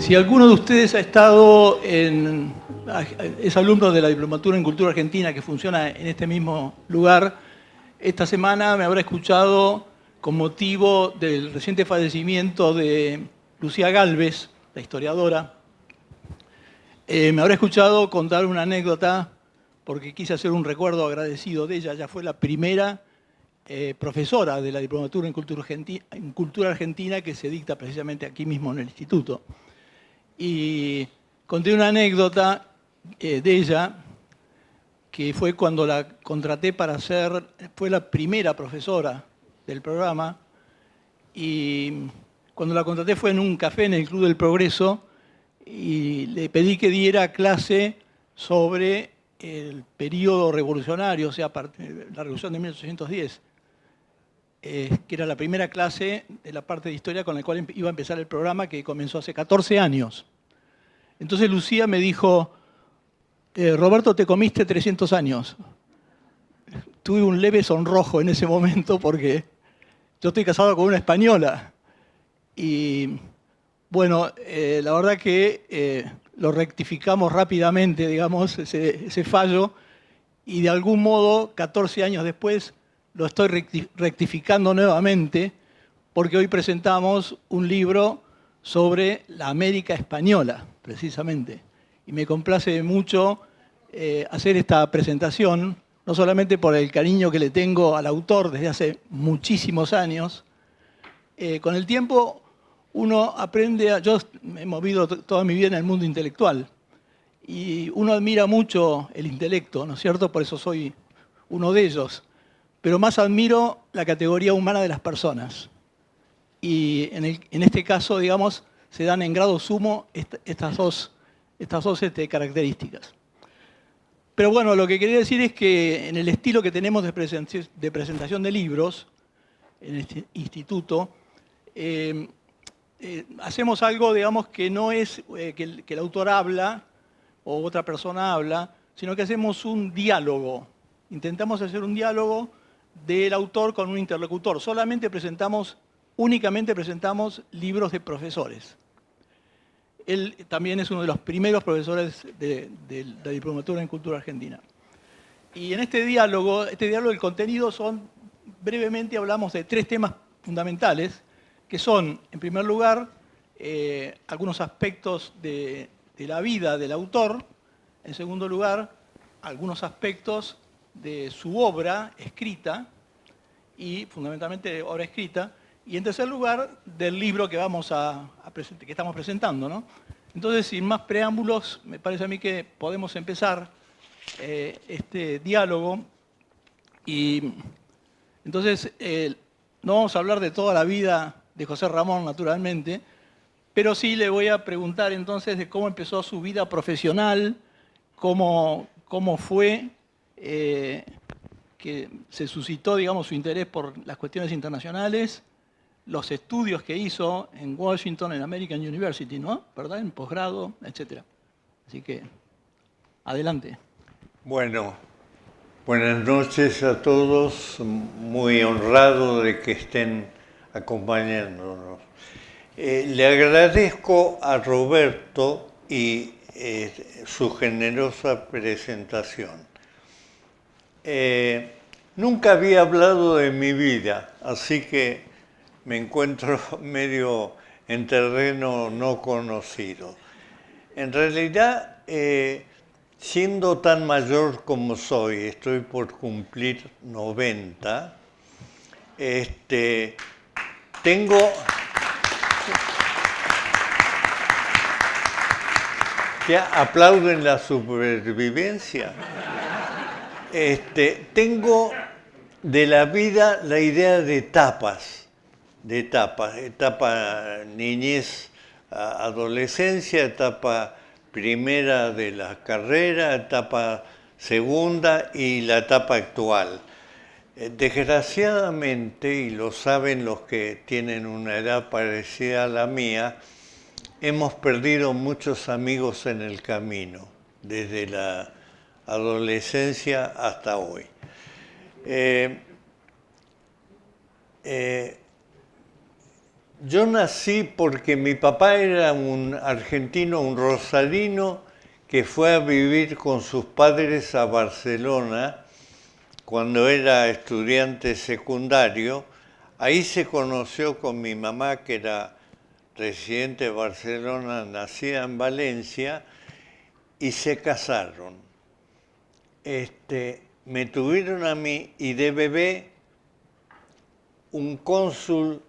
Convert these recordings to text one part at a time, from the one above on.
Si alguno de ustedes ha estado es alumno de la Diplomatura en Cultura Argentina que funciona en este mismo lugar, esta semana me habrá escuchado con motivo del reciente fallecimiento de Lucía Gálvez, la historiadora. Me habrá escuchado contar una anécdota porque quise hacer un recuerdo agradecido de ella. Ella fue la primera profesora de la Diplomatura en Cultura Argentina que se dicta precisamente aquí mismo en el instituto. Y conté una anécdota de ella, que fue cuando la contraté para fue la primera profesora del programa, y cuando la contraté fue en un café en el Club del Progreso, y le pedí que diera clase sobre el periodo revolucionario, o sea, la revolución de 1810, que era la primera clase de la parte de historia con la cual iba a empezar el programa, que comenzó hace 14 años. Entonces Lucía me dijo, Roberto, te comiste 300 años. Tuve un leve sonrojo en ese momento porque yo estoy casado con una española. Y bueno, la verdad que lo rectificamos rápidamente, digamos, ese fallo. Y de algún modo, 14 años después, lo estoy rectificando nuevamente porque hoy presentamos un libro sobre la América española, precisamente. Y me complace mucho hacer esta presentación, no solamente por el cariño que le tengo al autor desde hace muchísimos años. Con el tiempo uno aprende, yo me he movido toda mi vida en el mundo intelectual, y uno admira mucho el intelecto, ¿no es cierto? Por eso soy uno de ellos. Pero más admiro la categoría humana de las personas. Y en este caso, digamos, se dan en grado sumo estas dos características. Pero bueno, lo que quería decir es que en el estilo que tenemos de presentación de libros, en este instituto, hacemos algo, digamos, que no es que el autor habla o otra persona habla, sino que hacemos un diálogo. Intentamos hacer un diálogo del autor con un interlocutor. Únicamente presentamos libros de profesores. Él también es uno de los primeros profesores de la Diplomatura en Cultura Argentina. Y en este diálogo, el contenido brevemente hablamos de 3 temas fundamentales, que son, en primer lugar, algunos aspectos de la vida del autor, en segundo lugar, algunos aspectos de su obra escrita, y fundamentalmente obra escrita, y en tercer lugar, del libro que estamos presentando, ¿no? Entonces, sin más preámbulos, me parece a mí que podemos empezar este diálogo. Y entonces, no vamos a hablar de toda la vida de José Ramón, naturalmente, pero sí le voy a preguntar entonces de cómo empezó su vida profesional, cómo fue que se suscitó, digamos, su interés por las cuestiones internacionales, los estudios que hizo en Washington, en American University, ¿no? ¿Verdad? En posgrado, etc. Así que, adelante. Bueno, buenas noches a todos. Muy honrado de que estén acompañándonos. Le agradezco a Roberto y su generosa presentación. Nunca había hablado de mi vida, así que me encuentro medio en terreno no conocido. En realidad, siendo tan mayor como soy, estoy por cumplir 90, tengo... ¿Ya aplauden la supervivencia? Tengo de la vida la idea de etapas, etapa niñez, adolescencia, etapa primera de la carrera, etapa segunda y la etapa actual. Desgraciadamente, y lo saben los que tienen una edad parecida a la mía, hemos perdido muchos amigos en el camino, desde la adolescencia hasta hoy. Yo nací porque mi papá era un argentino, un rosarino, que fue a vivir con sus padres a Barcelona cuando era estudiante secundario. Ahí se conoció con mi mamá, que era residente de Barcelona, nacida en Valencia, y se casaron. Me tuvieron a mí y de bebé un cónsul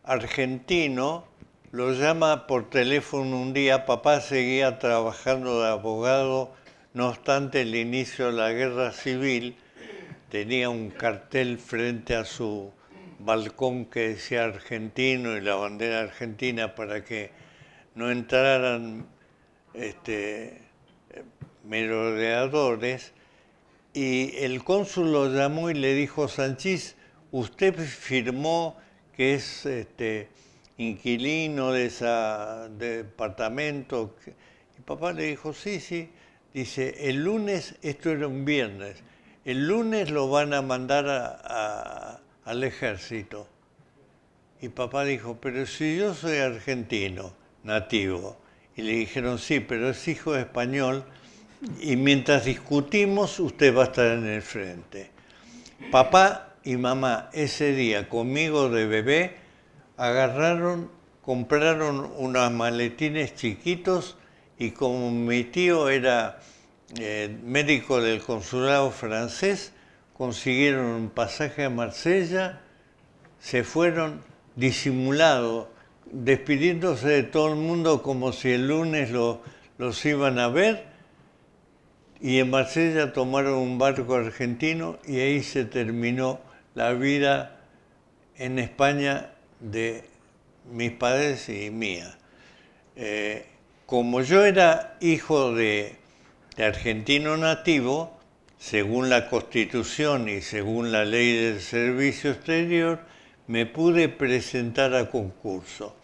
argentino lo llama por teléfono un día. Papá seguía trabajando de abogado, no obstante el inicio de la guerra civil. Tenía un cartel frente a su balcón que decía argentino y la bandera argentina para que no entraran merodeadores. Y el cónsul lo llamó y le dijo: Sanchís, usted firmó que es inquilino de ese departamento. Y papá le dijo: sí, sí. Dice: el lunes, esto era un viernes, el lunes lo van a mandar al ejército. Y papá dijo: pero si yo soy argentino, nativo. Y le dijeron: sí, pero es hijo de español, y mientras discutimos usted va a estar en el frente. Papá y mamá ese día conmigo de bebé compraron unos maletines chiquitos, y como mi tío era médico del consulado francés, consiguieron un pasaje a Marsella, se fueron disimulados, despidiéndose de todo el mundo como si el lunes los iban a ver. Y en Marsella tomaron un barco argentino y ahí se terminó la vida en España de mis padres y mía. Como yo era hijo de argentino nativo, según la Constitución y según la ley del servicio exterior, me pude presentar a concurso.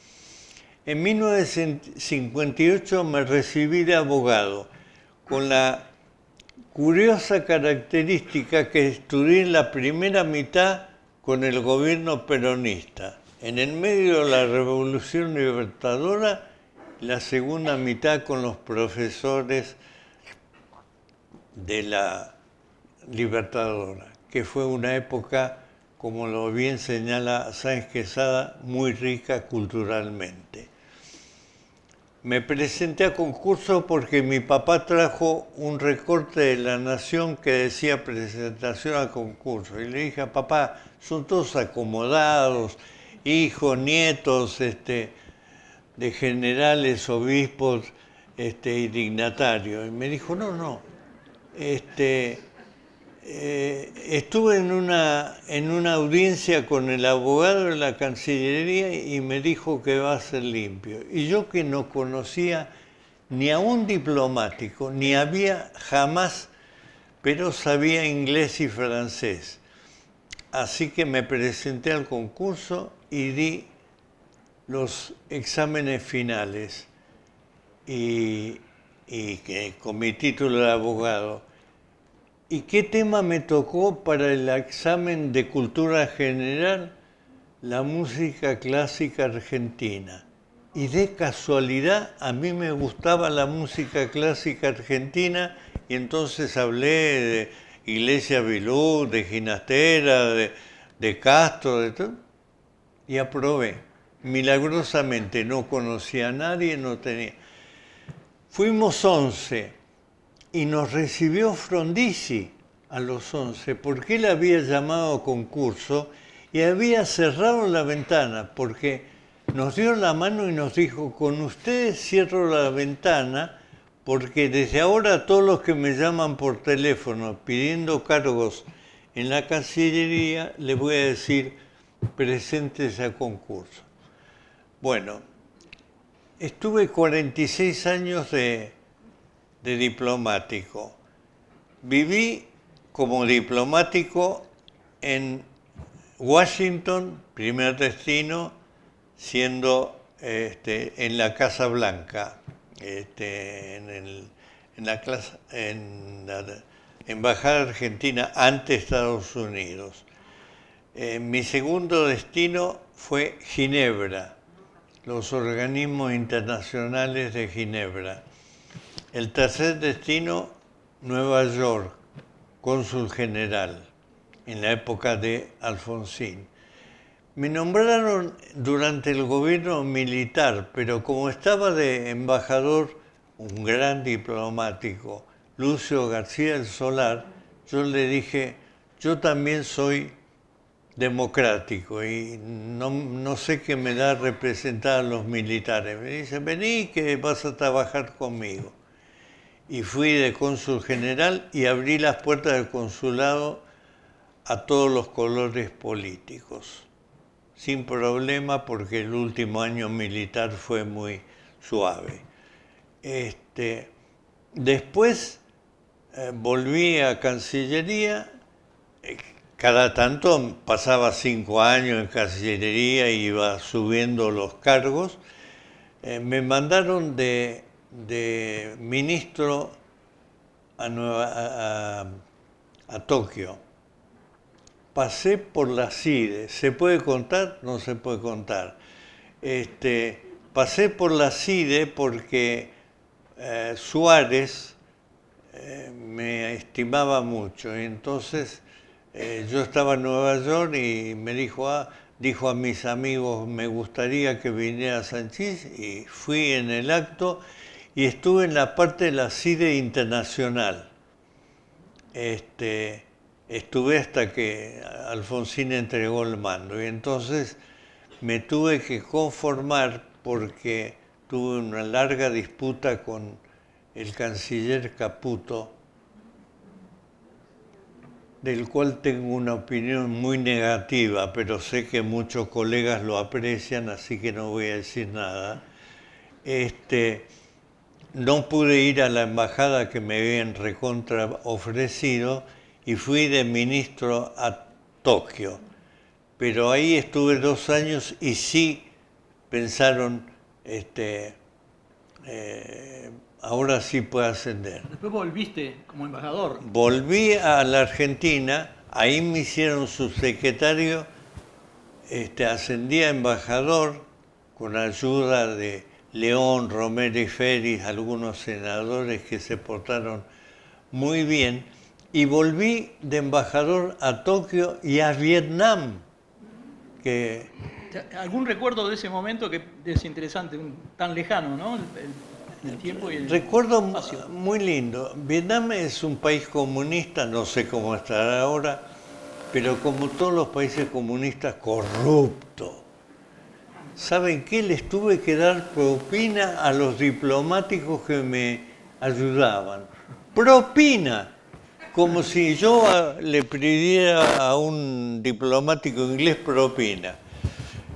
En 1958 me recibí de abogado, con la curiosa característica que estudié la primera mitad con el gobierno peronista, en el medio de la Revolución Libertadora, la segunda mitad con los profesores de la Libertadora, que fue una época, como lo bien señala Sáenz Quesada, muy rica culturalmente. Me presenté a concurso porque mi papá trajo un recorte de La Nación que decía presentación a concurso. Y le dije a papá: son todos acomodados, hijos, nietos de generales, obispos y dignatarios. Y me dijo: no, no. Estuve en una audiencia con el abogado de la Cancillería y me dijo que va a ser limpio. Y yo, que no conocía ni a un diplomático, ni había jamás, pero sabía inglés y francés. Así que me presenté al concurso y di los exámenes finales y con mi título de abogado. ¿Y qué tema me tocó para el examen de cultura general? La música clásica argentina. Y de casualidad a mí me gustaba la música clásica argentina, y entonces hablé de Iglesias Vilú, de Ginastera, de Castro, de todo, y aprobé. Milagrosamente no conocía a nadie, no tenía. Fuimos 11. Y nos recibió Frondizi a los 11, porque él había llamado a concurso y había cerrado la ventana, porque nos dio la mano y nos dijo: con ustedes cierro la ventana, porque desde ahora todos los que me llaman por teléfono pidiendo cargos en la Cancillería, les voy a decir: preséntese a concurso. Bueno, estuve 46 años de diplomático. Viví como diplomático en Washington, primer destino, siendo en la Casa Blanca, en la Embajada Argentina ante Estados Unidos. Mi segundo destino fue Ginebra, los organismos internacionales de Ginebra. El tercer destino, Nueva York, cónsul general, en la época de Alfonsín. Me nombraron durante el gobierno militar, pero como estaba de embajador un gran diplomático, Lucio García del Solar, yo le dije, yo también soy democrático y no sé qué me da representar a los militares. Me dice, vení que vas a trabajar conmigo. Y fui de cónsul general y abrí las puertas del consulado a todos los colores políticos, sin problema porque el último año militar fue muy suave. Después volví a Cancillería, cada tanto pasaba 5 años en Cancillería y iba subiendo los cargos. Me mandaron de ministro a Tokio. Pasé por la CIDE. ¿Se puede contar? No se puede contar. Pasé por la CIDE porque Suárez me estimaba mucho. Y entonces yo estaba en Nueva York y me dijo a mis amigos, me gustaría que viniera a Sanchís, y fui en el acto y estuve en la parte de la CIDE internacional. Estuve hasta que Alfonsín entregó el mando y entonces me tuve que conformar porque tuve una larga disputa con el canciller Caputo, del cual tengo una opinión muy negativa, pero sé que muchos colegas lo aprecian, así que no voy a decir nada. No pude ir a la embajada que me habían recontra ofrecido y fui de ministro a Tokio. Pero ahí estuve 2 años y sí pensaron, ahora sí puede ascender. Después volviste como embajador. Volví a la Argentina, ahí me hicieron subsecretario, ascendí a embajador con ayuda de León, Romero y Félix, algunos senadores que se portaron muy bien, y volví de embajador a Tokio y a Vietnam. ¿Algún recuerdo de ese momento que es interesante, tan lejano, ¿no? El tiempo y el recuerdo espacio. Muy lindo. Vietnam es un país comunista, no sé cómo estará ahora, pero como todos los países comunistas, corrupto. ¿Saben qué? Les tuve que dar propina a los diplomáticos que me ayudaban. Propina. Como si yo le pidiera a un diplomático inglés propina.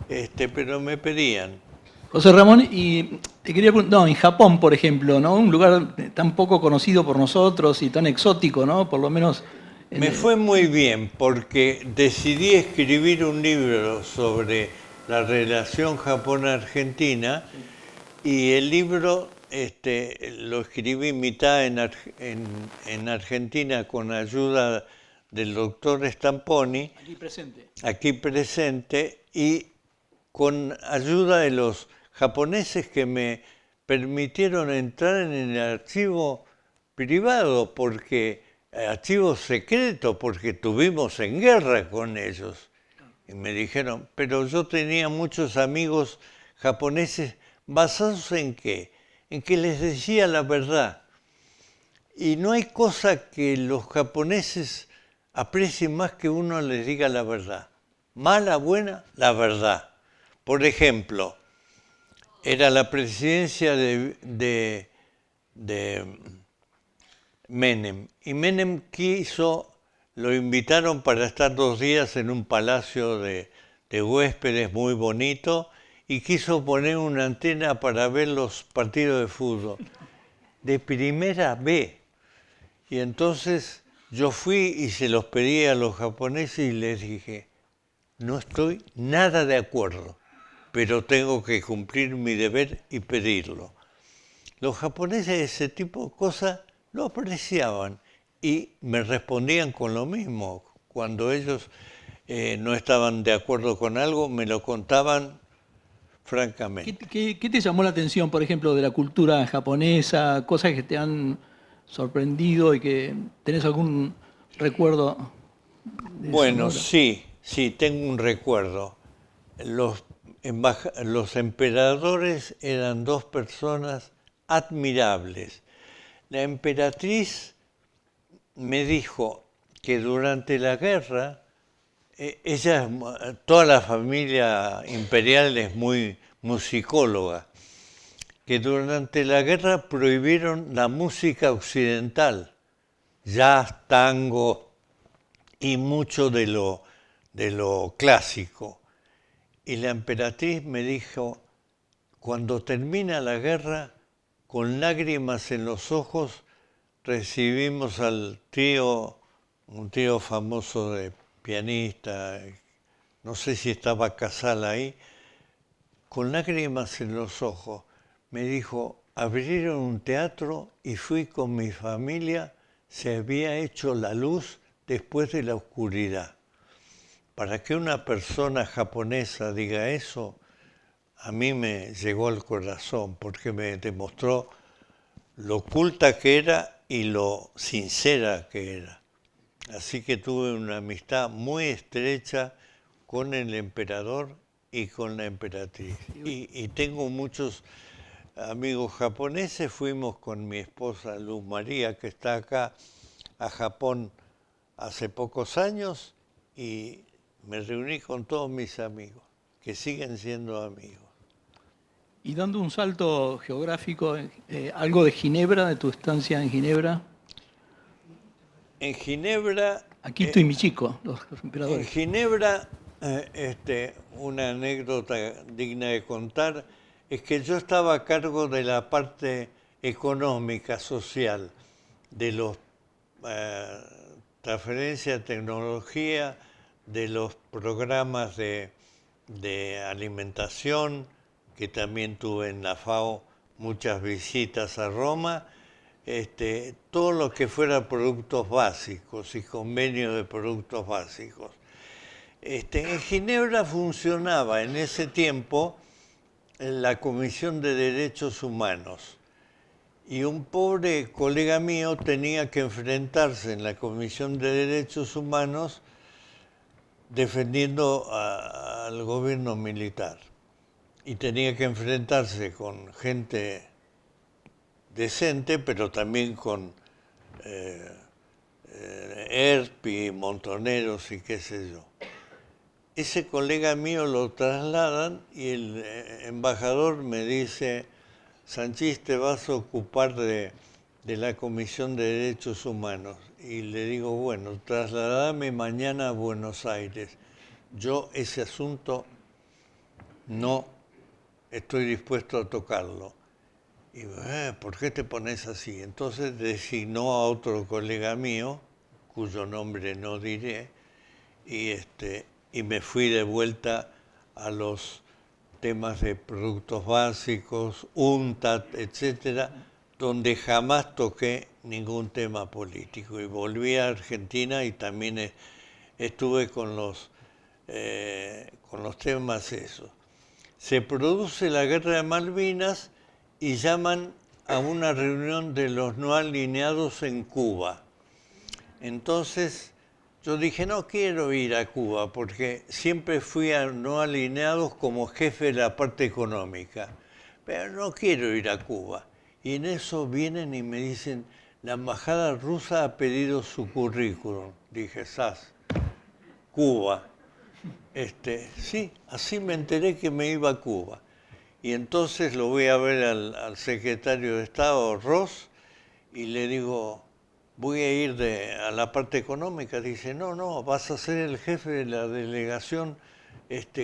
Pero me pedían. José Ramón, y te quería preguntar, en Japón, por ejemplo, ¿no? Un lugar tan poco conocido por nosotros y tan exótico, ¿no? Por lo menos... Me fue muy bien porque decidí escribir un libro sobre la relación Japón-Argentina y el libro lo escribí mitad en Argentina con ayuda del doctor Stamponi, aquí presente, y con ayuda de los japoneses que me permitieron entrar en el archivo privado, archivo secreto, porque estuvimos en guerra con ellos. Y me dijeron, pero yo tenía muchos amigos japoneses, ¿basados en qué? En que les decía la verdad. Y no hay cosa que los japoneses aprecien más que uno les diga la verdad. Mala, buena, la verdad. Por ejemplo, era la presidencia de Menem. Y Menem lo invitaron para estar 2 días en un palacio de huéspedes muy bonito y quiso poner una antena para ver los partidos de fútbol. De primera B. Y entonces yo fui y se los pedí a los japoneses y les dije, no estoy nada de acuerdo, pero tengo que cumplir mi deber y pedirlo. Los japoneses ese tipo de cosas lo apreciaban y me respondían con lo mismo. Cuando ellos no estaban de acuerdo con algo, me lo contaban francamente. ¿Qué te llamó la atención, por ejemplo, de la cultura japonesa? Cosas que te han sorprendido y que tenés algún recuerdo de eso, Bueno, ¿no? sí, sí, tengo un recuerdo. Los emperadores eran dos personas admirables. La emperatriz me dijo que durante la guerra, toda la familia imperial es muy musicóloga, que durante la guerra prohibieron la música occidental, jazz, tango y mucho de lo clásico. Y la emperatriz me dijo, cuando termina la guerra, con lágrimas en los ojos, recibimos al tío, un tío famoso de pianista, no sé si estaba Casal ahí, con lágrimas en los ojos, me dijo, abrieron un teatro y fui con mi familia, se había hecho la luz después de la oscuridad. Para que una persona japonesa diga eso, a mí me llegó al corazón, porque me demostró lo culta que era y lo sincera que era. Así que tuve una amistad muy estrecha con el emperador y con la emperatriz. Y tengo muchos amigos japoneses. Fuimos con mi esposa Luz María, que está acá, a Japón hace pocos años, y me reuní con todos mis amigos, que siguen siendo amigos. Y dando un salto geográfico, algo de Ginebra, de tu estancia en Ginebra. En Ginebra, Akito y Michiko, los en emperadores. Ginebra, una anécdota digna de contar es que yo estaba a cargo de la parte económica, social, de los transferencia de tecnología, de los programas de alimentación, que también tuve en la FAO muchas visitas a Roma, todo lo que fuera productos básicos y convenios de productos básicos. En Ginebra funcionaba en ese tiempo la Comisión de Derechos Humanos y un pobre colega mío tenía que enfrentarse en la Comisión de Derechos Humanos defendiendo al gobierno militar y tenía que enfrentarse con gente decente, pero también con ERP, montoneros y qué sé yo. Ese colega mío lo trasladan y el embajador me dice, Sanchís, te vas a ocupar de la Comisión de Derechos Humanos. Y le digo, bueno, trasladame mañana a Buenos Aires. Yo ese asunto no estoy dispuesto a tocarlo. Y ¿por qué te pones así? Entonces designó a otro colega mío, cuyo nombre no diré, y me fui de vuelta a los temas de productos básicos, UNTAD, etcétera, donde jamás toqué ningún tema político. Y volví a Argentina y también estuve con los temas esos. Se produce la Guerra de Malvinas y llaman a una reunión de los no alineados en Cuba. Entonces yo dije, no quiero ir a Cuba porque siempre fui a no alineados como jefe de la parte económica, pero no quiero ir a Cuba. Y en eso vienen y me dicen, la embajada rusa ha pedido su currículum. Dije, ¡zas! Cuba. Sí, así me enteré que me iba a Cuba. Y entonces lo voy a ver al secretario de Estado, Ross, y le digo, voy a ir a la parte económica. Dice, no, vas a ser el jefe de la delegación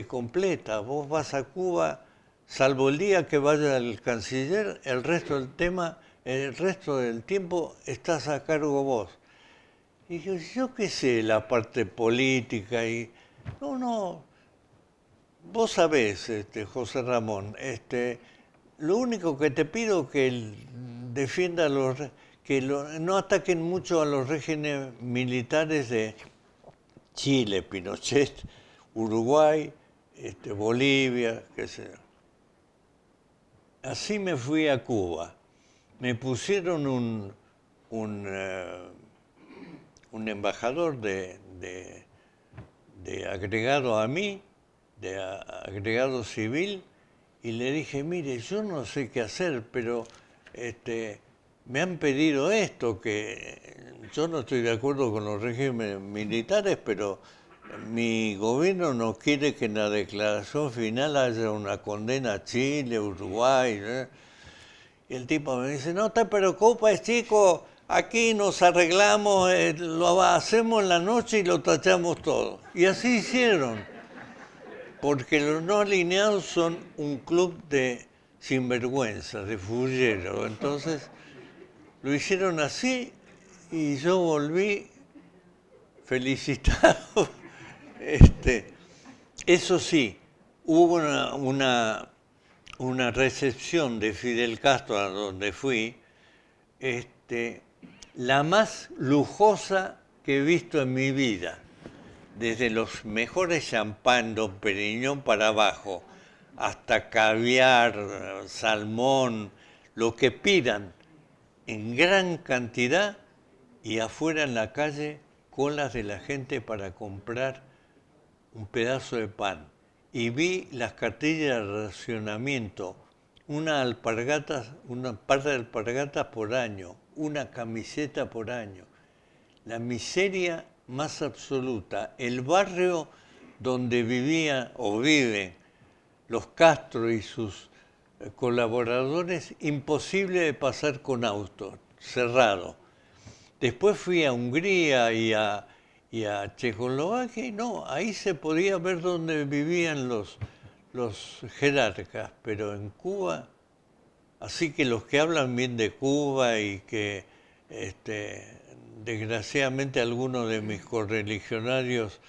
completa. Vos vas a Cuba, salvo el día que vaya el canciller, el resto del tiempo estás a cargo vos. Y yo qué sé, la parte política y... No, vos sabés, José Ramón, lo único que te pido es que defienda no ataquen mucho a los regímenes militares de Chile, Pinochet, Uruguay, Bolivia, qué sé yo. así me fui a Cuba. Me pusieron un embajador de agregado a mí, de agregado civil, y le dije, mire, yo no sé qué hacer, pero me han pedido esto, que yo no estoy de acuerdo con los regímenes militares, pero mi gobierno no quiere que en la declaración final haya una condena a Chile, Uruguay, ¿eh? Y el tipo me dice, no te preocupes, chico, aquí nos arreglamos, lo hacemos en la noche y lo tachamos todo. Y así hicieron, porque los no alineados son un club de sinvergüenzas, de fulleros. Entonces, lo hicieron así y yo volví felicitado. Eso sí, hubo una recepción de Fidel Castro a donde fui, la más lujosa que he visto en mi vida, desde los mejores champán Dom Perignon para abajo, hasta caviar, salmón, lo que pidan, en gran cantidad, y afuera en la calle, colas de la gente para comprar un pedazo de pan. Y vi las cartillas de racionamiento, una par de alpargatas por año, una camiseta por año. La miseria más absoluta. El barrio donde vivían o viven los Castro y sus colaboradores, imposible de pasar con auto, cerrado. Después fui a Hungría y a Checoslovaquia y no, ahí se podía ver dónde vivían los jerarcas, pero en Cuba, así que los que hablan bien de Cuba y que desgraciadamente algunos de mis correligionarios,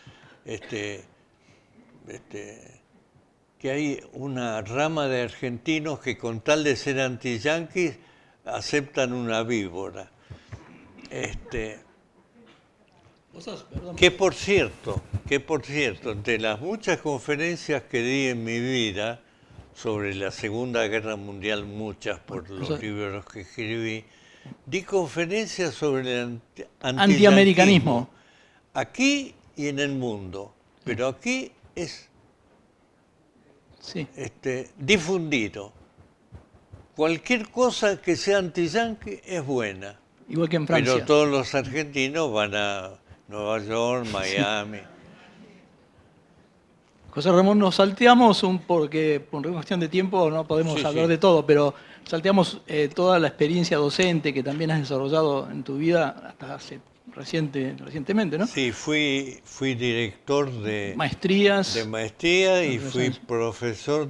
que hay una rama de argentinos que con tal de ser anti-yanquis aceptan una víbora. Que por cierto, entre las muchas conferencias que di en mi vida sobre la Segunda Guerra Mundial, muchas por los libros que escribí, di conferencias sobre el antiamericanismo, aquí y en el mundo, pero aquí es difundido. Cualquier cosa que sea anti-yanqui es buena. Igual que en Francia. Pero todos los argentinos van a Nueva York, Miami. Sí. José Ramón, nos salteamos porque por una cuestión de tiempo no podemos hablar de todo, pero salteamos toda la experiencia docente que también has desarrollado en tu vida hasta hace recientemente, ¿no? Sí, fui director de maestría y fui profesor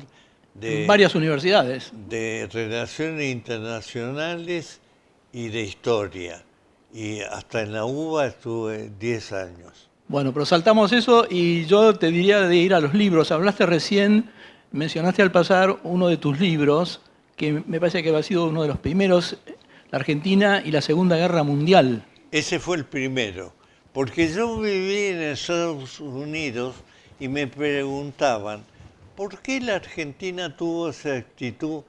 de varias universidades. De Relaciones Internacionales y de Historia. Y hasta en la UBA estuve 10 años. Bueno, pero saltamos eso y yo te diría de ir a los libros. Hablaste recién, mencionaste al pasar uno de tus libros, que me parece que ha sido uno de los primeros, La Argentina y la Segunda Guerra Mundial. Ese fue el primero, porque yo viví en Estados Unidos y me preguntaban, ¿por qué la Argentina tuvo esa actitud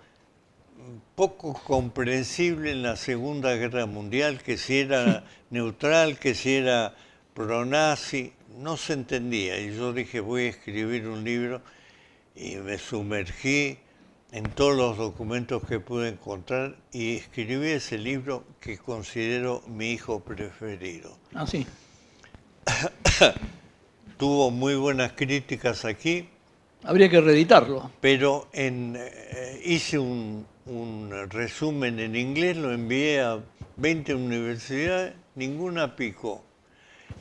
poco comprensible en la Segunda Guerra Mundial, que si era neutral, que si era pro-nazi? No se entendía. Y yo dije, voy a escribir un libro, y me sumergí en todos los documentos que pude encontrar y escribí ese libro que considero mi hijo preferido. Ah, sí. Tuvo muy buenas críticas aquí. Habría que reeditarlo. Pero hice un resumen en inglés, lo envié a 20 universidades, ninguna picó.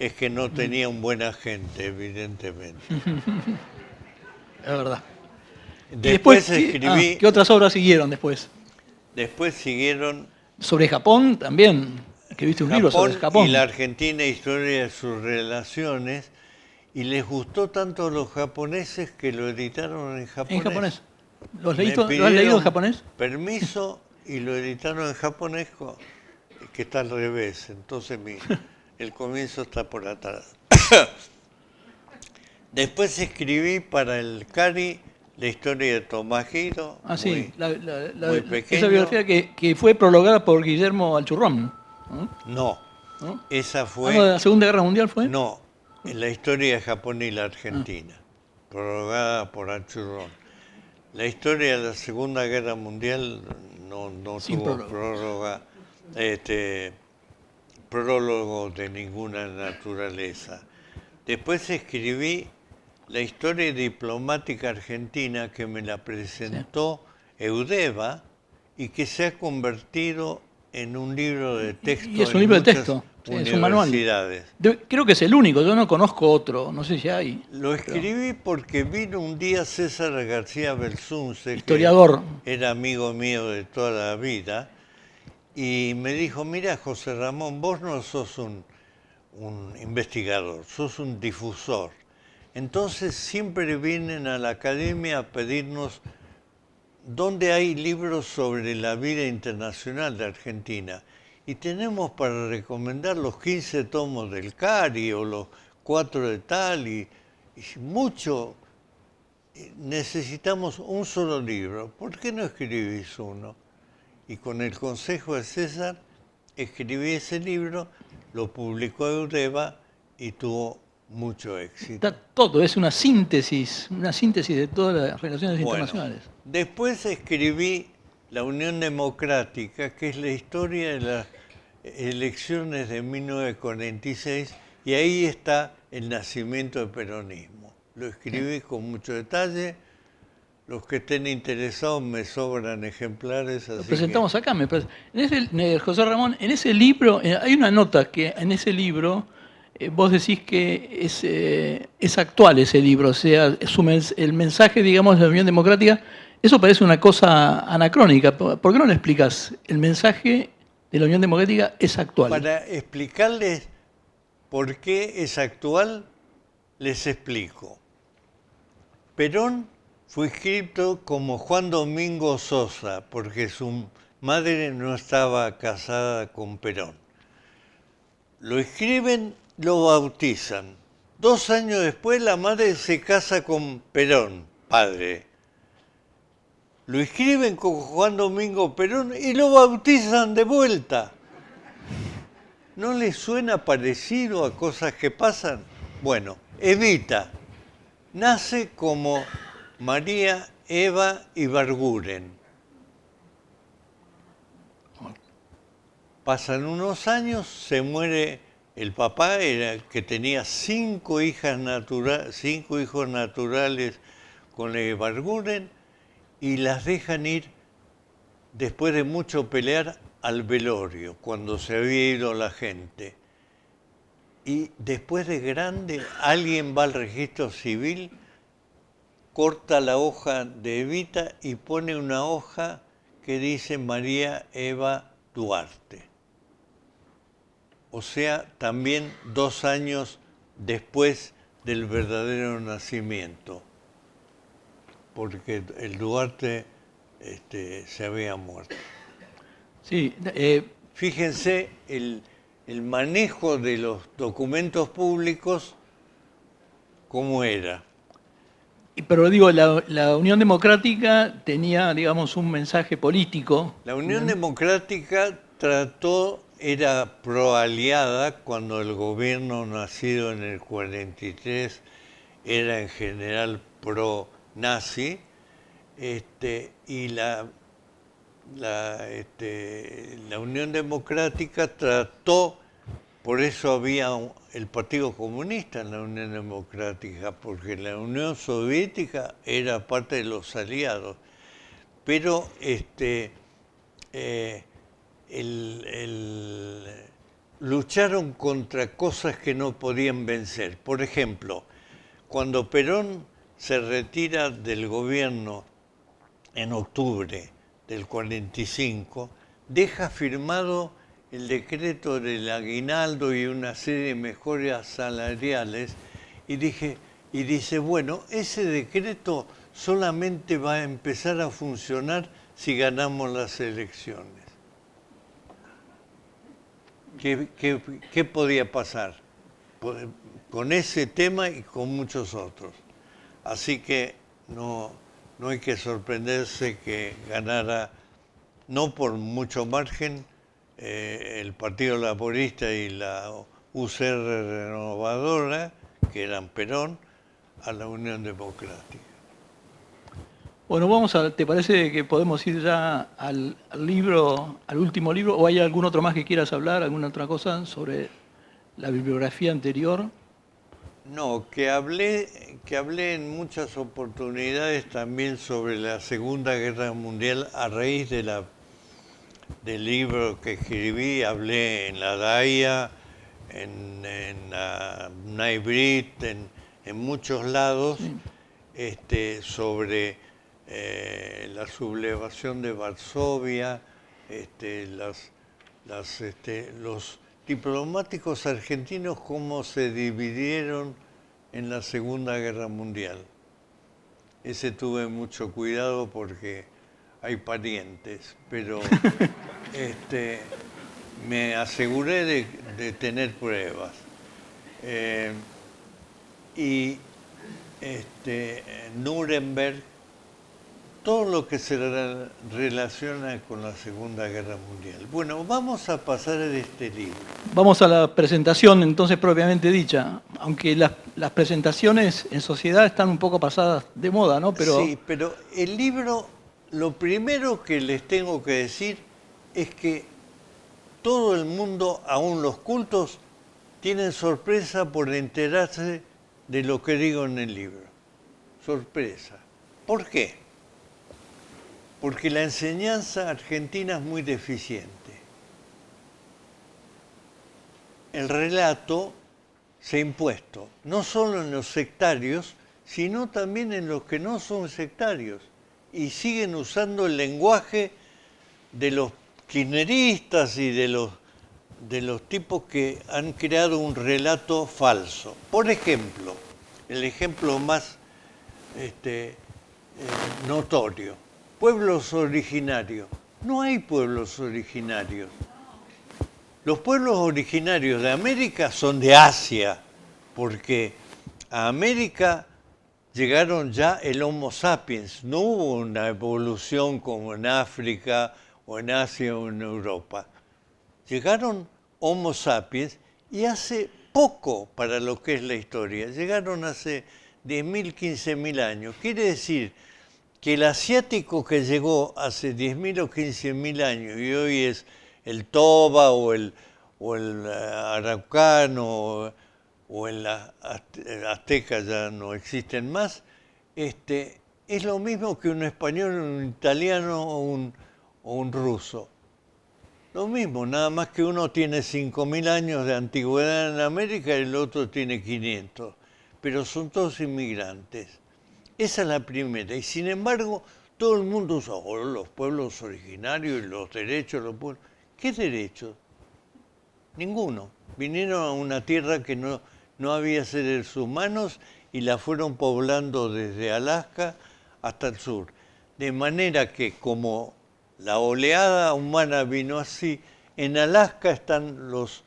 Es que no tenía un buen agente, evidentemente. Es verdad. Después escribí... ¿Qué otras obras siguieron después? Después siguieron... Sobre Japón también, escribiste un libro sobre Japón. Y la Argentina, historia de sus relaciones, y les gustó tanto a los japoneses que lo editaron en japonés. ¿En japonés? ¿Lo has leído en japonés? Permiso y lo editaron en japonés, que está al revés. Entonces el comienzo está por atrás. Después escribí para el CARI La historia de Tomás Guido, Ah, sí, muy pequeño. esa biografía que fue prologada por Guillermo Alchurrón, ¿no? No, ¿No? esa Ah, no, de fue, la Segunda Guerra Mundial fue. no, en la historia de Japón y la Ah, Argentina, prologada por Achurrón. La historia de la Segunda Guerra Mundial no sin tuvo prólogo. prólogo de ninguna naturaleza. Después escribí la historia diplomática argentina que me la presentó Eudeva y que se ha convertido en un libro de Y texto es un en libro de muchas texto, sí, es un manual. universidades. Creo que es el único, yo no conozco otro, no sé si hay. Lo Pero, escribí porque vino un día César García Belsunce, que historiador. era amigo mío de toda la vida, y me dijo, mira José Ramón, vos no sos un investigador, sos un difusor. Entonces siempre vienen a la academia a pedirnos dónde hay libros sobre la vida internacional de Argentina. Y tenemos para recomendar los 15 tomos del Cari o los 4 de tal y mucho. Necesitamos un solo libro. ¿Por qué no escribís uno? Y con el consejo de César escribí ese libro, lo publicó Eudeva y tuvo mucho éxito. Está todo, es una síntesis de todas las relaciones Bueno, internacionales. después escribí La Unión Democrática, que es la historia de las elecciones de 1946, y ahí está el nacimiento del peronismo. Lo escribí con mucho detalle. Los que estén interesados me sobran ejemplares. Lo Así presentamos acá, me parece. José Ramón, en ese libro, hay una nota que en ese libro vos decís que es actual ese libro, o sea, el mensaje, digamos, de la Unión Democrática, eso parece una cosa anacrónica. ¿Por qué no le explicas? El mensaje de la Unión Democrática es actual. Para explicarles por qué es actual, les explico. Perón fue escrito como Juan Domingo Sosa, porque su madre no estaba casada con Perón. Lo escriben, lo bautizan. 2 años después la madre se casa con Perón, padre. Lo escriben con Juan Domingo Perón y lo bautizan de vuelta. ¿No les suena parecido a cosas que pasan? Bueno, Evita nace como María Eva Ibarguren. Pasan unos años, se muere el papá, que tenía 5 hijos naturales con Ibarguren, y las dejan ir, después de mucho pelear, al velorio, cuando se había ido la gente. Y después de grande, alguien va al registro civil, corta la hoja de Evita y pone una hoja que dice María Eva Duarte. O sea, también 2 años después del verdadero nacimiento, porque el Duarte se había muerto. Sí, Fíjense el manejo de los documentos públicos, cómo era. pero digo, la Unión Democrática tenía, digamos, un mensaje político. La Unión Democrática era proaliada cuando el gobierno nacido en el 43 era en general pro-nazi, y la Unión Democrática trató, por eso había el Partido Comunista en la Unión Democrática, porque la Unión Soviética era parte de los aliados, pero lucharon contra cosas que no podían vencer. Por ejemplo, cuando Perón se retira del gobierno en octubre del 45, deja firmado el decreto del aguinaldo y una serie de mejoras salariales y dice, bueno, ese decreto solamente va a empezar a funcionar si ganamos las elecciones. ¿Qué podía pasar? Con ese tema y con muchos otros. Así que no no hay que sorprenderse que ganara, no por mucho margen, el Partido Laborista y la UCR Renovadora, que eran Perón, a la Unión Democrática. Bueno, ¿te parece que podemos ir ya al libro, al último libro? ¿O hay algún otro más que quieras hablar, alguna otra cosa sobre la bibliografía anterior? No, que hablé en muchas oportunidades también sobre la Segunda Guerra Mundial a raíz del libro que escribí. Hablé en la DAIA, en la NAIBRIT, en muchos lados, Sí. sobre la sublevación de Varsovia, los diplomáticos argentinos cómo se dividieron en la Segunda Guerra Mundial. Ese tuve mucho cuidado porque hay parientes, pero me aseguré de tener pruebas. Y Nuremberg, todo lo que se relaciona con la Segunda Guerra Mundial. Bueno, vamos a pasar a este libro. Vamos a la presentación entonces propiamente dicha, aunque las presentaciones en sociedad están un poco pasadas de moda, ¿no? Sí, pero el libro, lo primero que les tengo que decir es que todo el mundo, aún los cultos, tienen sorpresa por enterarse de lo que digo en el libro. Sorpresa. ¿Por qué? Porque la enseñanza argentina es muy deficiente. El relato se ha impuesto, no solo en los sectarios, sino también en los que no son sectarios, y siguen usando el lenguaje de los kirchneristas y de los tipos que han creado un relato falso. Por ejemplo, el ejemplo más notorio, pueblos originarios. No hay pueblos originarios. Los pueblos originarios de América son de Asia, porque a América llegaron ya el Homo sapiens. No hubo una evolución como en África o en Asia o en Europa. Llegaron Homo sapiens y hace poco para lo que es la historia. Llegaron hace 10.000, 15.000 años. Quiere decir que el asiático que llegó hace 10.000 o 15.000 años y hoy es el Toba o el araucano o el azteca, ya no existen más, es lo mismo que un español, un italiano o un ruso. Lo mismo, nada más que uno tiene 5.000 años de antigüedad en América y el otro tiene 500, pero son todos inmigrantes. Esa es la primera. Y sin embargo, todo el mundo usa los pueblos originarios y los derechos de los pueblos. ¿Qué derechos? Ninguno. Vinieron a una tierra que no había seres humanos y la fueron poblando desde Alaska hasta el sur. De manera que como la oleada humana vino así, en Alaska están los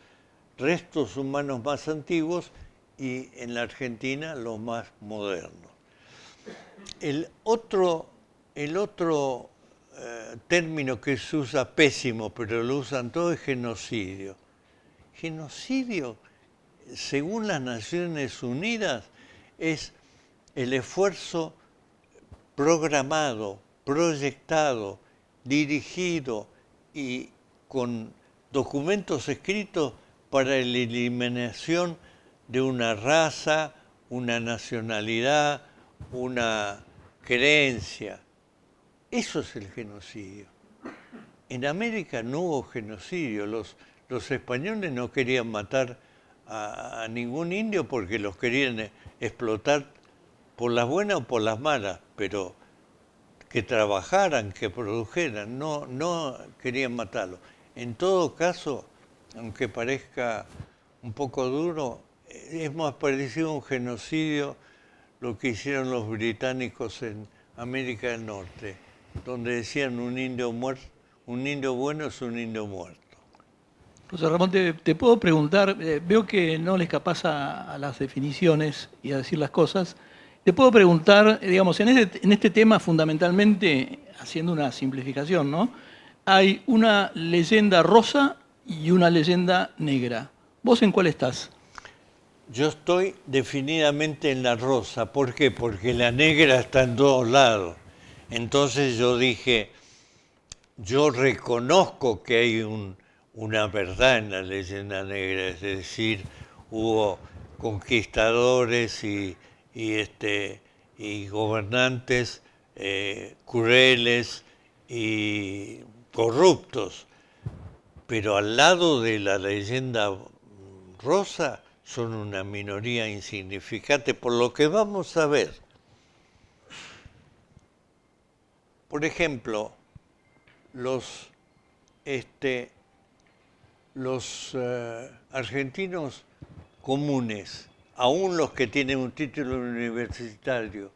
restos humanos más antiguos y en la Argentina los más modernos. El otro término que se usa pésimo, pero lo usan todos, es genocidio. Genocidio, según las Naciones Unidas, es el esfuerzo programado, proyectado, dirigido y con documentos escritos para la eliminación de una raza, una nacionalidad, una creencia. Eso es el genocidio. En América no hubo genocidio. Los españoles no querían matar a ningún indio porque los querían explotar por las buenas o por las malas, pero que trabajaran, que produjeran, no querían matarlos. En todo caso, aunque parezca un poco duro, es más parecido a un genocidio lo que hicieron los británicos en América del Norte, donde decían un indio bueno es un indio muerto. José Ramón, te puedo preguntar, veo que no le escapás a las definiciones y a decir las cosas. Te puedo preguntar, digamos, en este tema fundamentalmente, haciendo una simplificación, ¿no? Hay una leyenda rosa y una leyenda negra. ¿Vos en cuál estás? Yo estoy definidamente en la rosa. ¿Por qué? Porque la negra está en todos lados. Entonces yo dije, yo reconozco que hay una verdad en la leyenda negra, es decir, hubo conquistadores y gobernantes crueles y corruptos, pero al lado de la leyenda rosa son una minoría insignificante, por lo que vamos a ver. Por ejemplo, los argentinos comunes, aún los que tienen un título universitario,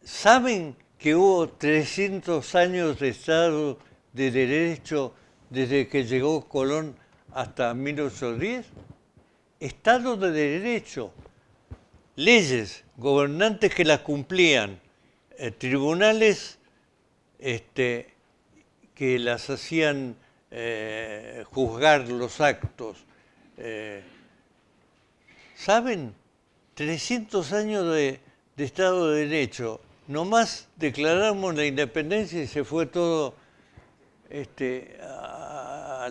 ¿saben que hubo 300 años de Estado de Derecho desde que llegó Colón hasta 1810? Estado de Derecho, leyes, gobernantes que las cumplían, tribunales que las hacían juzgar los actos. ¿Saben? 300 años de Estado de Derecho. Nomás declaramos la independencia y se fue todo a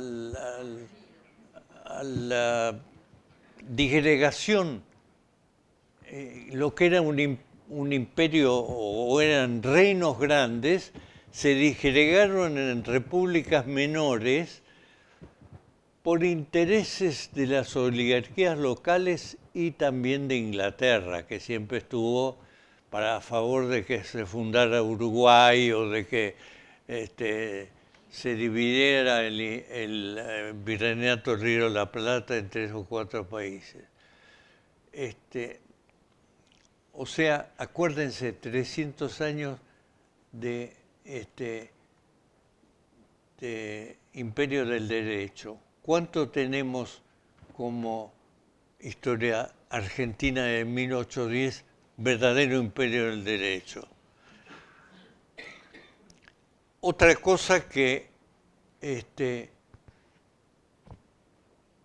la disgregación. Lo que era un imperio o eran reinos grandes, se disgregaron en repúblicas menores por intereses de las oligarquías locales y también de Inglaterra, que siempre estuvo a favor de que se fundara Uruguay o de que se dividiera el virreinato Río de la Plata en 3 o 4 países. O sea, acuérdense, 300 años de imperio del derecho. ¿Cuánto tenemos como historia argentina de 1810, verdadero imperio del derecho? Otra cosa que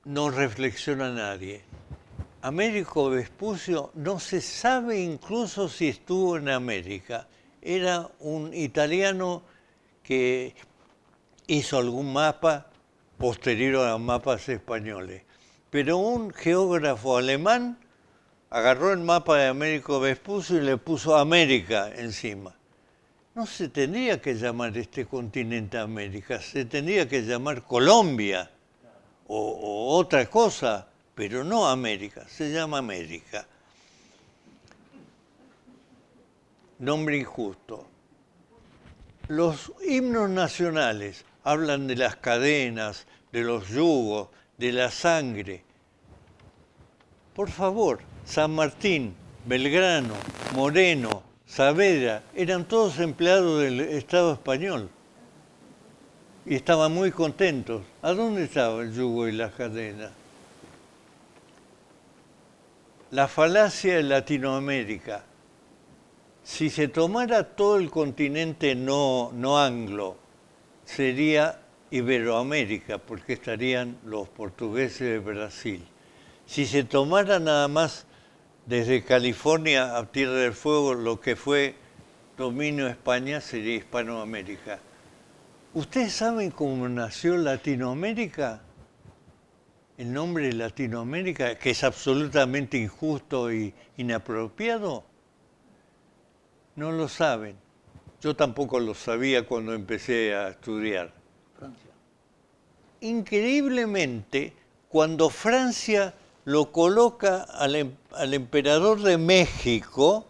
no reflexiona nadie. Américo Vespucio no se sabe incluso si estuvo en América. Era un italiano que hizo algún mapa posterior a los mapas españoles. Pero un geógrafo alemán agarró el mapa de Américo Vespucio y le puso América encima. No se tendría que llamar este continente América, se tendría que llamar Colombia o otra cosa, pero no América, se llama América. Nombre injusto. Los himnos nacionales hablan de las cadenas, de los yugos, de la sangre. Por favor, San Martín, Belgrano, Moreno, Saavedra, eran todos empleados del Estado español. Y estaban muy contentos. ¿A dónde estaba el yugo y las cadenas? La falacia de Latinoamérica. Si se tomara todo el continente no anglo, sería Iberoamérica, porque estarían los portugueses de Brasil. Si se tomara nada más desde California a Tierra del Fuego, lo que fue dominio de España, sería Hispanoamérica. ¿Ustedes saben cómo nació Latinoamérica? El nombre de Latinoamérica, que es absolutamente injusto e inapropiado. No lo saben. Yo tampoco lo sabía cuando empecé a estudiar. Francia. Increíblemente, cuando Francia lo coloca al emperador de México,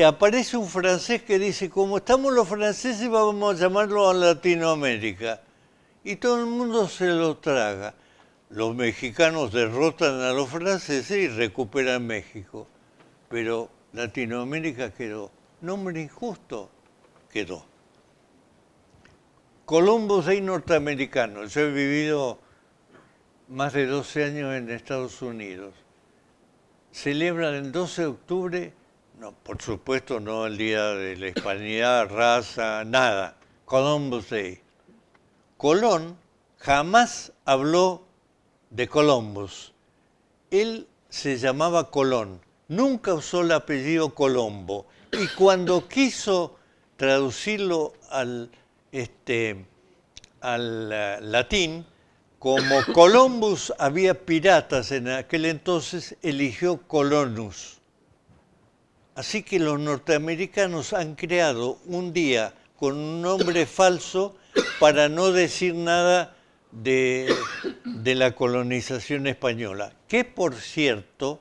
aparece un francés que dice, como estamos los franceses, vamos a llamarlo a Latinoamérica. Y todo el mundo se lo traga. Los mexicanos derrotan a los franceses y recuperan México. Pero Latinoamérica quedó. Nombre injusto quedó. Columbus Day norteamericano. Yo he vivido más de 12 años en Estados Unidos. celebran el 12 de octubre, no, por supuesto no el Día de la Hispanidad, raza, nada, Columbus Day. Colón jamás habló de Columbus. Él se llamaba Colón, nunca usó el apellido Colombo. Y cuando quiso traducirlo al latín, como Columbus había piratas en aquel entonces, eligió Colonus. Así que los norteamericanos han creado un día con un nombre falso para no decir nada de la colonización española, que por cierto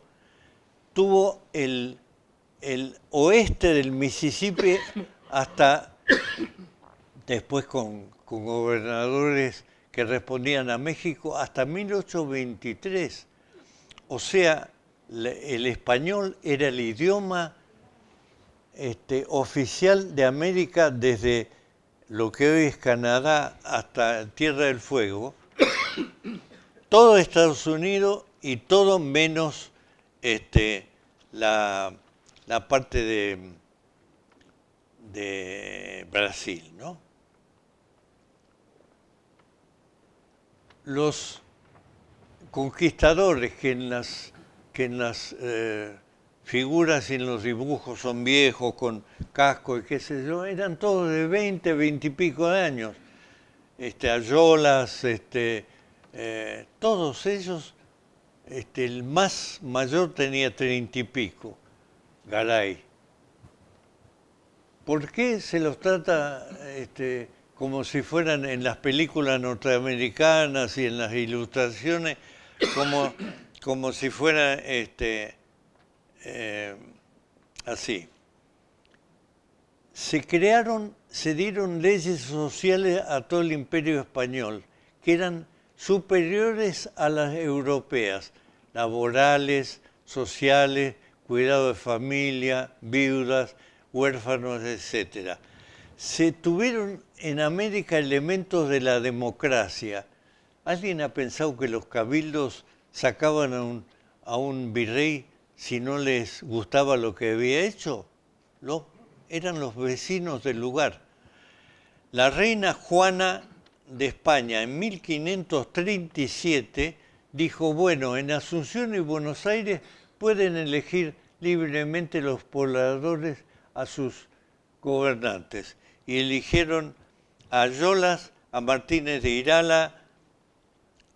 tuvo el oeste del Mississippi hasta después con gobernadores que respondían a México hasta 1823. O sea, el español era el idioma oficial de América desde lo que hoy es Canadá hasta Tierra del Fuego. Todo Estados Unidos y todo menos la parte de Brasil, ¿no? Los conquistadores que en las figuras y en los dibujos son viejos, con casco y qué sé yo, eran todos de 20, 20 y pico de años. Ayolas, todos ellos, el más mayor tenía 30 y pico, Garay. ¿Por qué se los trata como si fueran en las películas norteamericanas y en las ilustraciones, como si fuera así? Se dieron leyes sociales a todo el imperio español, que eran superiores a las europeas, laborales, sociales, cuidado de familia, viudas, huérfanos, etc. Se tuvieron en América elementos de la democracia. ¿Alguien ha pensado que los cabildos sacaban a un virrey si no les gustaba lo que había hecho? No, eran los vecinos del lugar. La reina Juana de España en 1537 dijo, bueno, en Asunción y Buenos Aires pueden elegir libremente los pobladores a sus gobernantes. Y eligieron a Ayolas, a Martínez de Irala,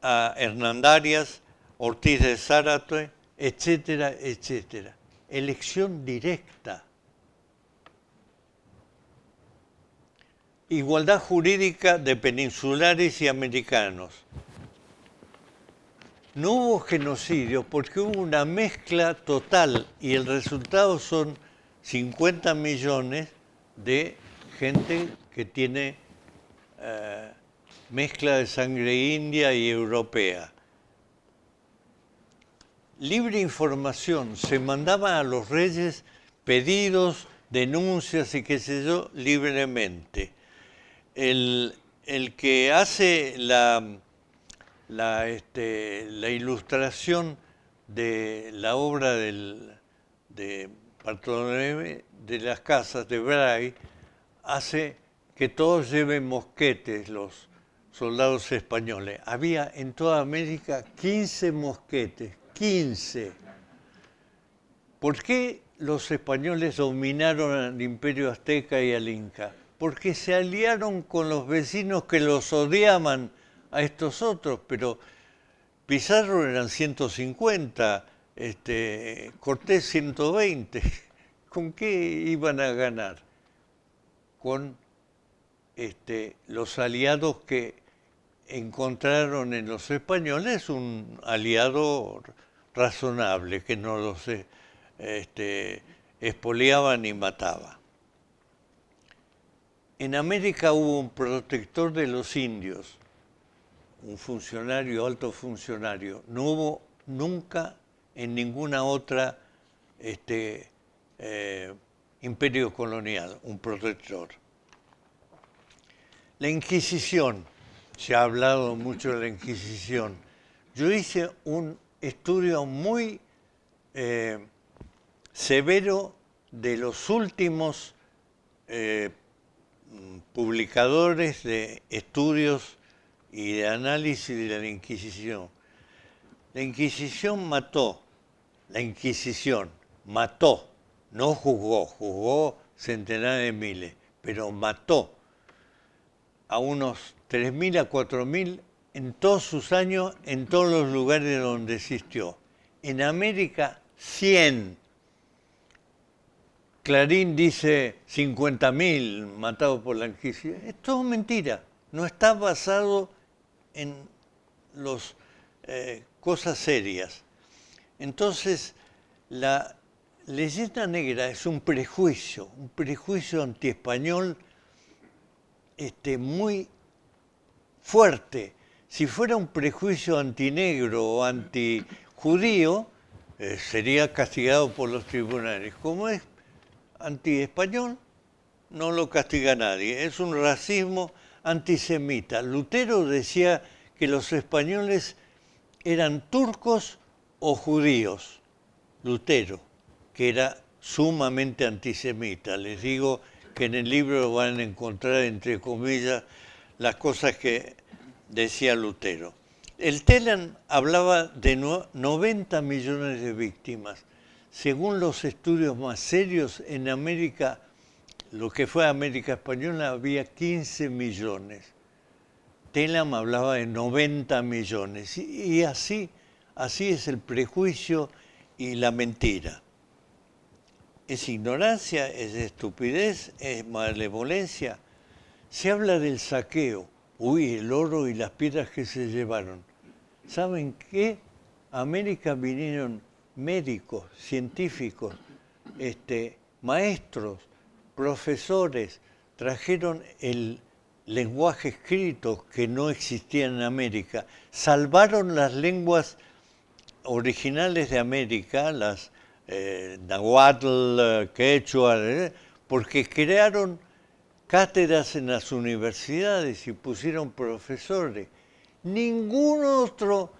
a Hernandarias, Ortiz de Zárate, etcétera, etcétera. Elección directa. Igualdad jurídica de peninsulares y americanos. No hubo genocidio porque hubo una mezcla total y el resultado son 50 millones de gente que tiene mezcla de sangre india y europea. Libre información, se mandaba a los reyes pedidos, denuncias y qué sé yo, libremente. El que hace la ilustración de la obra de Bartolomé de las Casas de Bray hace que todos lleven mosquetes, los soldados españoles. Había en toda América 15 mosquetes, 15. ¿Por qué los españoles dominaron al Imperio Azteca y al Inca? Porque se aliaron con los vecinos que los odiaban a estos otros, pero Pizarro eran 150, Cortés 120. ¿Con qué iban a ganar? Con los aliados que encontraron en los españoles, un aliado razonable, que no los expoliaba ni mataba. En América hubo un protector de los indios, un funcionario, alto funcionario. No hubo nunca en ninguna otra imperio colonial un protector. La Inquisición, se ha hablado mucho de la Inquisición. Yo hice un estudio muy severo de los últimos publicadores de estudios y de análisis de la Inquisición. La Inquisición mató, no juzgó, juzgó centenares de miles, pero mató a unos 3.000 a 4.000 en todos sus años, en todos los lugares donde existió. En América, 100. Clarín dice 50.000 matados por la Inquisición. Es todo mentira. No está basado en las cosas serias. Entonces, la leyenda negra es un prejuicio antiespañol muy fuerte. Si fuera un prejuicio antinegro o antijudío, sería castigado por los tribunales. Como es antiespañol, no lo castiga nadie. Es un racismo antisemita. Lutero decía que los españoles eran turcos o judíos. Lutero, que era sumamente antisemita. Les digo que en el libro van a encontrar, entre comillas, las cosas que decía Lutero. El Telam hablaba de 90 millones de víctimas. Según los estudios más serios, en América, lo que fue América Española, había 15 millones. Telam hablaba de 90 millones. Y así es el prejuicio y la mentira. Es ignorancia, es estupidez, es malevolencia. Se habla del saqueo. Uy, el oro y las piedras que se llevaron. ¿Saben qué? A América vinieron médicos, científicos, maestros, profesores, trajeron el lenguaje escrito que no existía en América, salvaron las lenguas originales de América, las nahuatl, quechua, porque crearon cátedras en las universidades y pusieron profesores. Ningún otro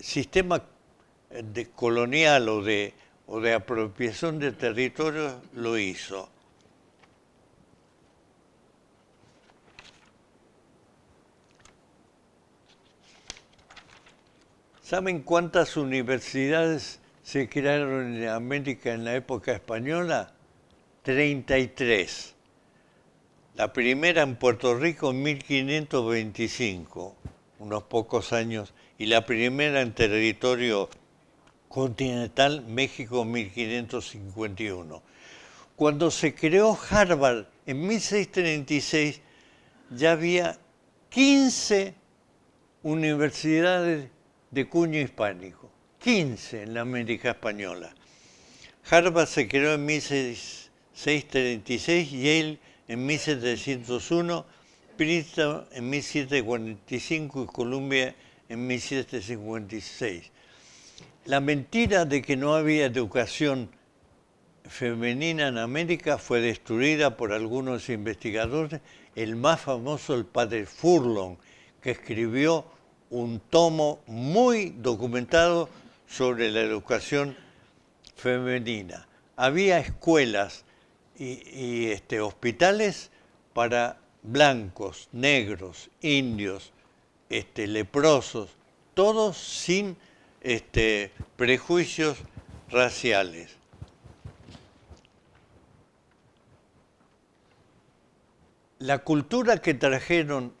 sistema colonial o de apropiación de territorios lo hizo. ¿Saben cuántas universidades se crearon en América en la época española? 33. La primera en Puerto Rico en 1525, unos pocos años, y la primera en territorio continental, México, 1551. Cuando se creó Harvard en 1636, ya había 15 universidades de cuño hispánico, 15 en la América Española. Harvard se creó en 1636, Yale en 1701, Princeton en 1745 y Columbia en 1756. La mentira de que no había educación femenina en América fue destruida por algunos investigadores, el más famoso, el padre Furlong, que escribió un tomo muy documentado sobre la educación femenina. Había escuelas y hospitales para blancos, negros, indios, leprosos, todos sin prejuicios raciales. La cultura que trajeron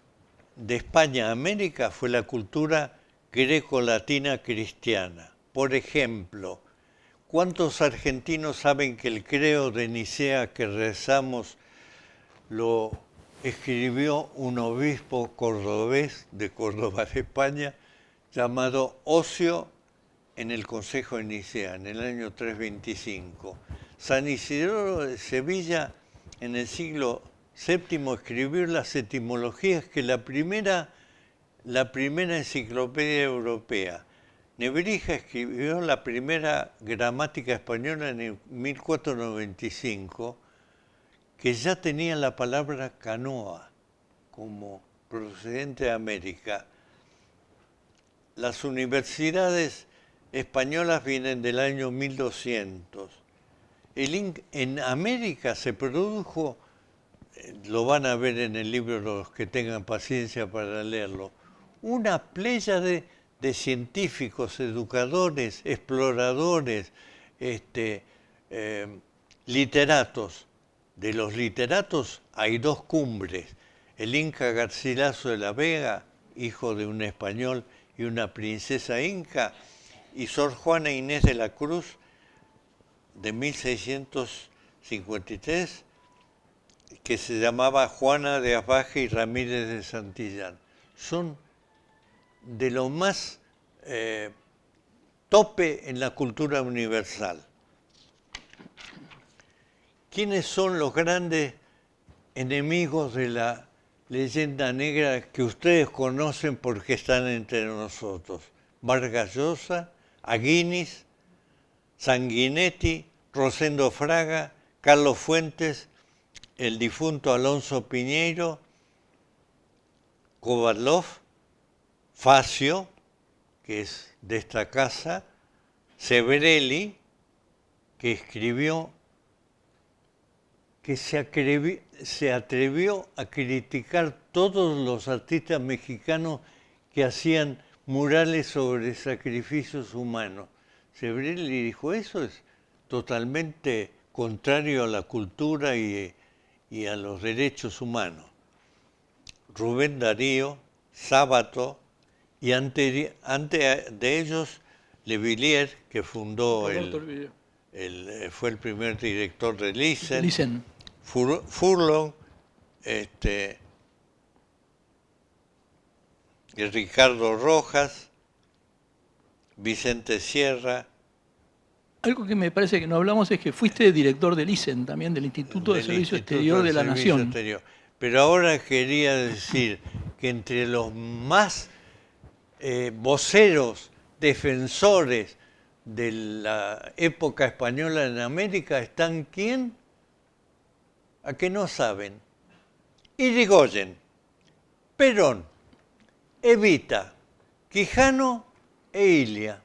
de España a América fue la cultura greco-latina cristiana. Por ejemplo, ¿cuántos argentinos saben que el credo de Nicea que rezamos lo escribió un obispo cordobés de Córdoba de España llamado Ocio en el Consejo de Nicea en el año 325? San Isidoro de Sevilla en el siglo VII escribió las etimologías que la primera enciclopedia europea. Nebrija escribió la primera gramática española en el 1495, que ya tenía la palabra canoa como procedente de América. Las universidades españolas vienen del año 1200. En América se produjo, lo van a ver en el libro los que tengan paciencia para leerlo, una pléyade de científicos, educadores, exploradores, literatos. De los literatos hay dos cumbres. El Inca Garcilaso de la Vega, hijo de un español y una princesa inca, y Sor Juana Inés de la Cruz, de 1653, que se llamaba Juana de Asbaje y Ramírez de Santillán. Son de lo más tope en la cultura universal. ¿Quiénes son los grandes enemigos de la leyenda negra que ustedes conocen porque están entre nosotros? Vargas Llosa, Aguinis, Sanguinetti, Rosendo Fraga, Carlos Fuentes, el difunto Alonso Piñeiro, Kovalov, Facio, que es de esta casa, Severelli, que escribió, que se atrevió a criticar todos los artistas mexicanos que hacían murales sobre sacrificios humanos. Severelli dijo, eso es totalmente contrario a la cultura y a los derechos humanos. Rubén Darío, Sábato, y ante de ellos, Le Villiers, que fundó fue el primer director de Lisen. Furlong, Ricardo Rojas, Vicente Sierra. Algo que me parece que no hablamos es que fuiste director del ISEN, también del Instituto de Servicio Exterior de la Nación. Pero ahora quería decir que entre los más voceros, defensores de la época española en América están ¿quién? ¿A que no saben? Irigoyen, Perón, Evita, Quijano e Ilia.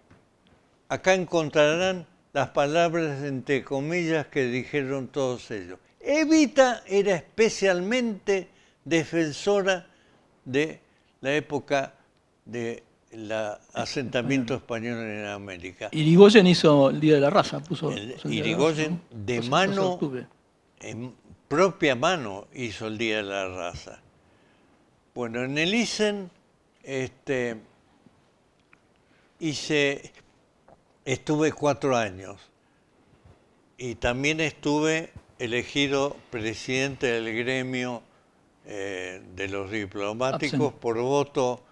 Acá encontrarán las palabras entre comillas que dijeron todos ellos. Evita era especialmente defensora de la época del asentamiento español en América. Irigoyen hizo el Día de la Raza, puso Irigoyen de mano, en propia mano hizo el Día de la Raza. Bueno, en el ISEN estuve 4 años y también estuve elegido presidente del gremio de los diplomáticos por voto.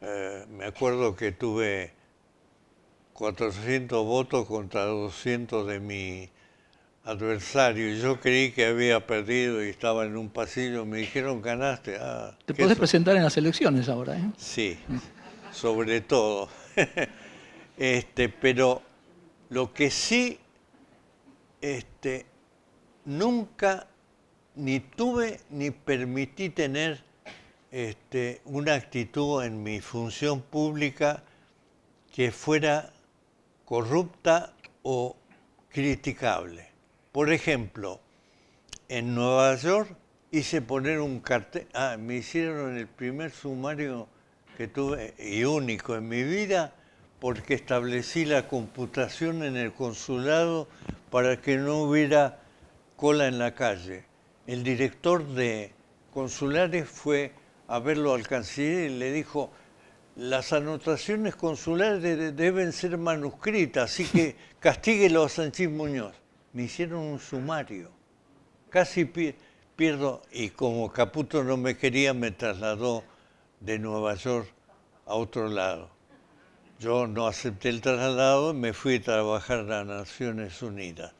Me acuerdo que tuve 400 votos contra 200 de mi adversario. Yo creí que había perdido y estaba en un pasillo. Me dijeron, ganaste. Te podés presentar en las elecciones ahora, ¿eh? Sí, sobre todo. Pero lo que sí, nunca ni tuve ni permití tener una actitud en mi función pública que fuera corrupta o criticable. Por ejemplo, en Nueva York hice poner un cartel, me hicieron el primer sumario que tuve y único en mi vida porque establecí la computación en el consulado para que no hubiera cola en la calle. El director de consulares fue a verlo al canciller y le dijo, las anotaciones consulares deben ser manuscritas, así que castíguelo a Sanchís Muñoz. Me hicieron un sumario. Casi pierdo, y como Caputo no me quería, me trasladó de Nueva York a otro lado. Yo no acepté el traslado y me fui a trabajar a las Naciones Unidas.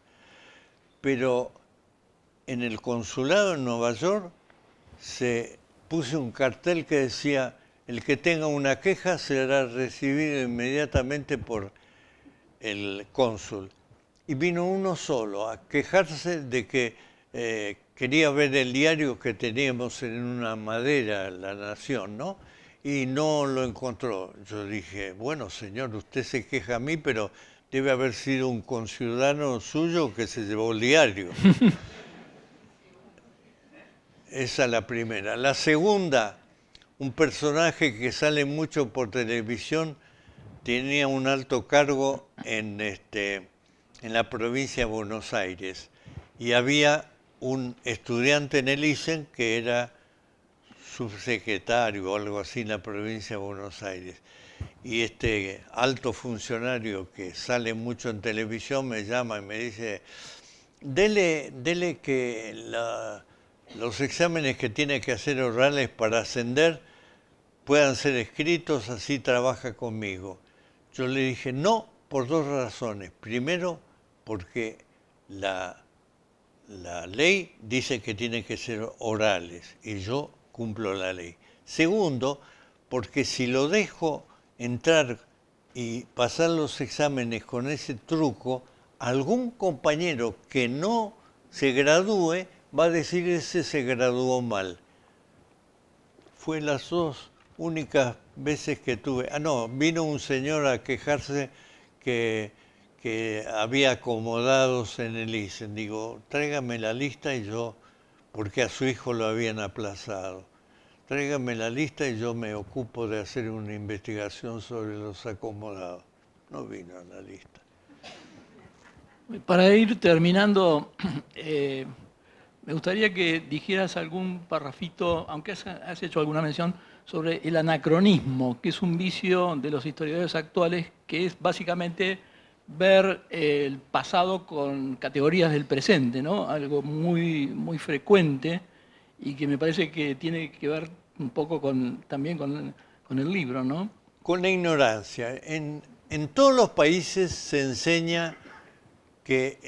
Pero en el consulado en Nueva York puse un cartel que decía, el que tenga una queja será recibido inmediatamente por el cónsul. Y vino uno solo a quejarse de que quería ver el diario que teníamos en una madera, La Nación, ¿no? y no lo encontró. Yo dije, bueno, señor, usted se queja a mí, pero debe haber sido un conciudadano suyo que se llevó el diario. Esa es la primera. La segunda, un personaje que sale mucho por televisión, tenía un alto cargo en la provincia de Buenos Aires y había un estudiante en el ISEN que era subsecretario o algo así en la provincia de Buenos Aires. Y este alto funcionario que sale mucho en televisión me llama y me dice, dele que los exámenes que tiene que hacer orales para ascender puedan ser escritos, así trabaja conmigo. Yo le dije, no, por dos razones. Primero, porque la ley dice que tienen que ser orales y yo cumplo la ley. Segundo, porque si lo dejo entrar y pasar los exámenes con ese truco, algún compañero que no se gradúe va a decir ese se graduó mal. Fue las dos únicas veces que tuve. No, vino un señor a quejarse que había acomodados en el ISEN. Digo, tráigame la lista y yo, porque a su hijo lo habían aplazado. Tráigame la lista y yo me ocupo de hacer una investigación sobre los acomodados. No vino a la lista. Para ir terminando, me gustaría que dijeras algún parrafito, aunque has hecho alguna mención, sobre el anacronismo, que es un vicio de los historiadores actuales, que es básicamente ver el pasado con categorías del presente, ¿no? Algo muy, muy frecuente y que me parece que tiene que ver un poco también con el libro, ¿no? Con la ignorancia. En todos los países se enseña que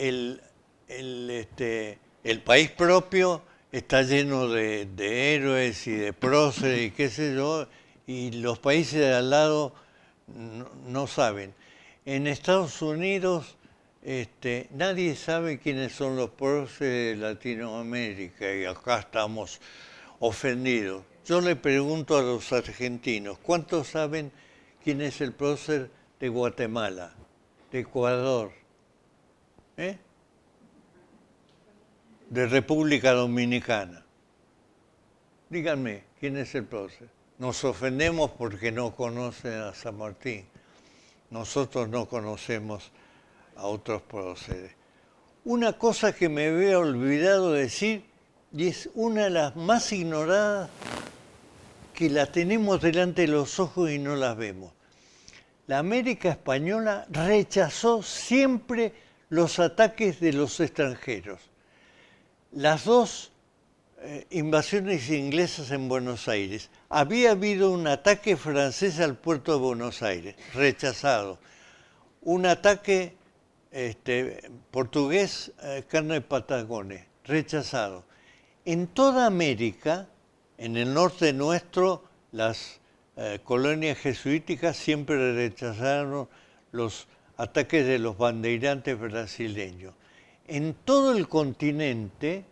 el país propio está lleno de héroes y de próceres y qué sé yo, y los países de al lado no saben. En Estados Unidos nadie sabe quiénes son los próceres de Latinoamérica y acá estamos ofendidos. Yo le pregunto a los argentinos, ¿cuántos saben quién es el prócer de Guatemala, de Ecuador, de República Dominicana? Díganme, ¿quién es el prócer? Nos ofendemos porque no conocen a San Martín. Nosotros no conocemos a otros próceres. Una cosa que me había olvidado decir, y es una de las más ignoradas, que la tenemos delante de los ojos y no las vemos. La América española rechazó siempre los ataques de los extranjeros. Las dos invasiones inglesas en Buenos Aires, había habido un ataque francés al puerto de Buenos Aires, rechazado. Un ataque portugués, carne de Patagones, rechazado. En toda América, en el norte nuestro, las colonias jesuíticas siempre rechazaron los ataques de los bandeirantes brasileños. En todo el continente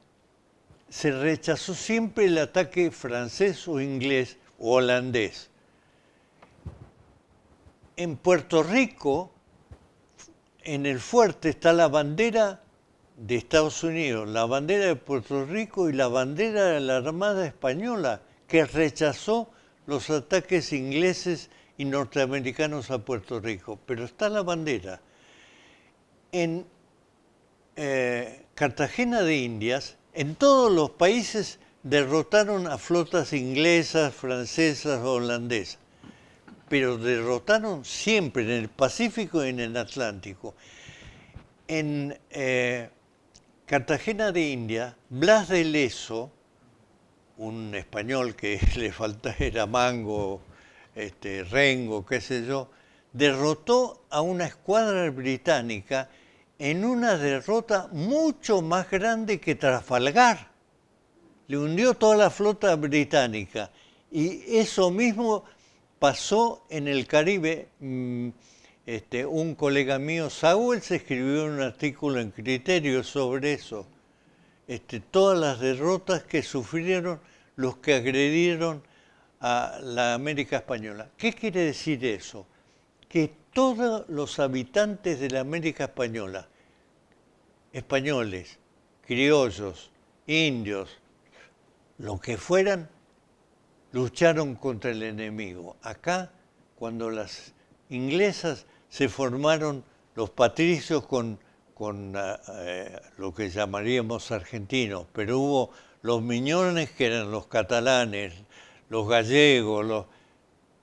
se rechazó siempre el ataque francés o inglés o holandés. En Puerto Rico, en el fuerte está la bandera de Estados Unidos, la bandera de Puerto Rico y la bandera de la Armada Española, que rechazó los ataques ingleses y norteamericanos a Puerto Rico. Pero está la bandera. En Cartagena de Indias, en todos los países derrotaron a flotas inglesas, francesas, holandesas, pero derrotaron siempre en el Pacífico y en el Atlántico. En Cartagena de Indias, Blas de Leso, un español que le faltaba era Mango, Rengo, qué sé yo, derrotó a una escuadra británica en una derrota mucho más grande que Trafalgar. Le hundió toda la flota británica. Y eso mismo pasó en el Caribe. Un colega mío, Saúl, se escribió un artículo en Criterio sobre eso. Todas las derrotas que sufrieron los que agredieron a la América Española. ¿Qué quiere decir eso? Que todos los habitantes de la América Española, españoles, criollos, indios, lo que fueran, lucharon contra el enemigo. Acá, cuando las inglesas se formaron los patricios con lo que llamaríamos argentinos, pero hubo los miñones, que eran los catalanes, los gallegos,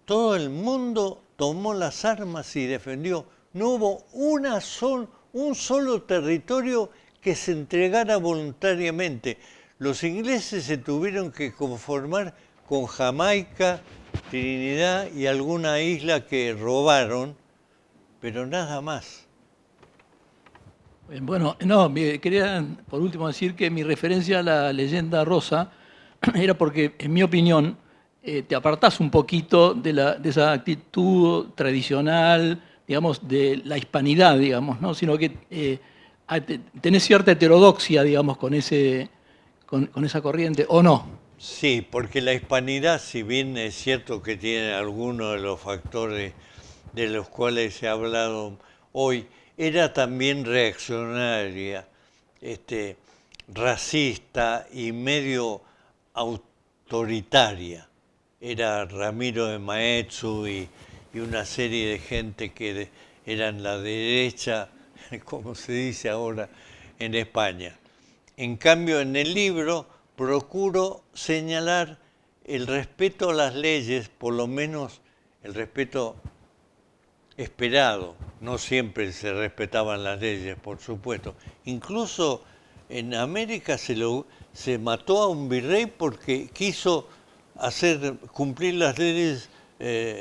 todo el mundo tomó las armas y defendió. No hubo un solo territorio que se entregara voluntariamente. Los ingleses se tuvieron que conformar con Jamaica, Trinidad y alguna isla que robaron, pero nada más. Bueno, no, quería por último decir que mi referencia a la leyenda rosa era porque, en mi opinión, te apartás un poquito de esa actitud tradicional, digamos, de la hispanidad, digamos, ¿no? Sino que tenés cierta heterodoxia, digamos, con esa corriente, ¿o no? Sí, porque la hispanidad, si bien es cierto que tiene algunos de los factores de los cuales se ha hablado hoy, era también reaccionaria, racista y medio autoritaria. Era Ramiro de Maeztu y una serie de gente que eran la derecha, como se dice ahora en España. En cambio, en el libro procuro señalar el respeto a las leyes, por lo menos el respeto esperado. No siempre se respetaban las leyes, por supuesto. Incluso en América se mató a un virrey porque quiso hacer cumplir las leyes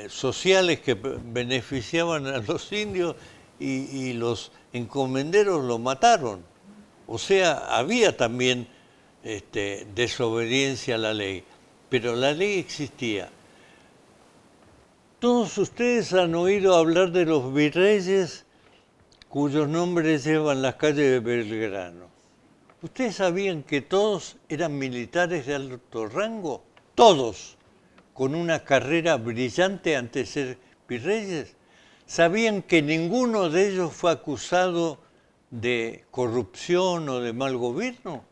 sociales que beneficiaban a los indios y los encomenderos lo mataron. O sea, había también desobediencia a la ley, pero la ley existía. Todos ustedes han oído hablar de los virreyes cuyos nombres llevan las calles de Belgrano. ¿Ustedes sabían que todos eran militares de alto rango? Todos, con una carrera brillante antes de ser virreyes. ¿Sabían que ninguno de ellos fue acusado de corrupción o de mal gobierno?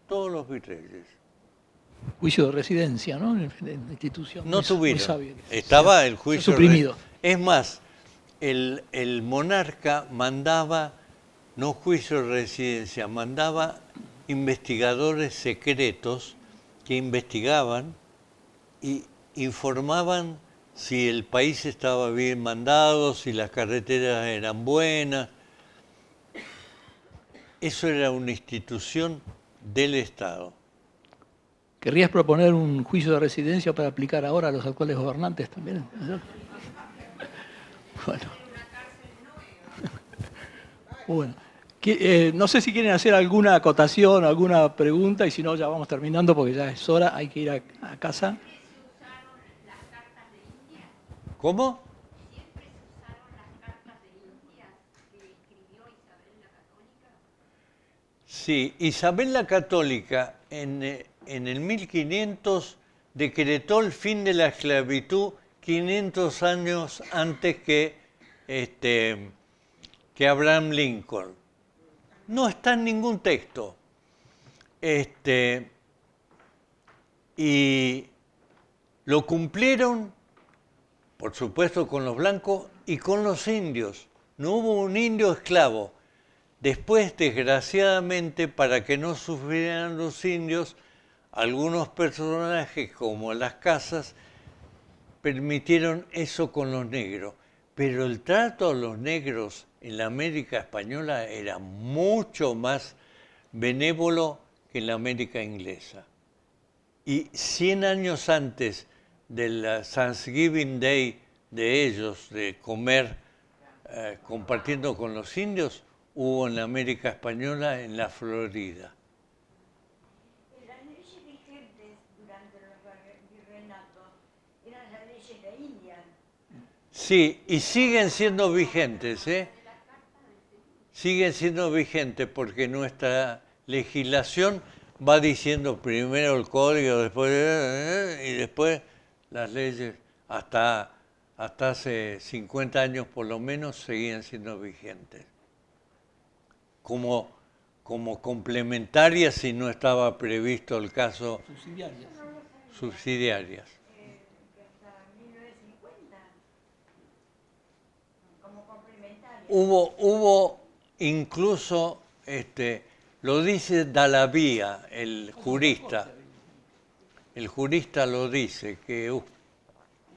Todos los virreyes. Juicio de residencia, ¿no? En la institución. No tuvieron. sabio. Estaba el juicio suprimido. Es más, el monarca mandaba, no juicio de residencia, mandaba investigadores secretos que investigaban y informaban si el país estaba bien mandado, si las carreteras eran buenas. Eso era una institución del Estado. ¿Querrías proponer un juicio de residencia para aplicar ahora a los actuales gobernantes también? Bueno. Bueno. No sé si quieren hacer alguna acotación, alguna pregunta, y si no, ya vamos terminando porque ya es hora, hay que ir a casa. ¿Cómo? ¿Siempre se usaron las cartas de Indias que escribió Isabel la Católica? Sí, Isabel la Católica en el 1500 decretó el fin de la esclavitud 500 años antes que Abraham Lincoln. No está en ningún texto. Y lo cumplieron, por supuesto, con los blancos y con los indios. No hubo un indio esclavo. Después, desgraciadamente, para que no sufrieran los indios, algunos personajes, como las casas, permitieron eso con los negros. Pero el trato a los negros en la América Española era mucho más benévolo que en la América inglesa. Y 100 años antes del Thanksgiving Day de ellos, de comer compartiendo con los indios, hubo en la América Española, en la Florida. Las leyes vigentes durante los virreinatos eran las leyes de India. Sí, y siguen siendo vigentes, ¿eh? Siguen siendo vigentes porque nuestra legislación va diciendo primero el código, después y después las leyes hasta hace 50 años por lo menos seguían siendo vigentes. Como complementarias si no estaba previsto el caso. Subsidiarias. Subsidiarias. Que hasta 1950, como complementaria. Hubo incluso, lo dice Dalabía, el jurista lo dice, que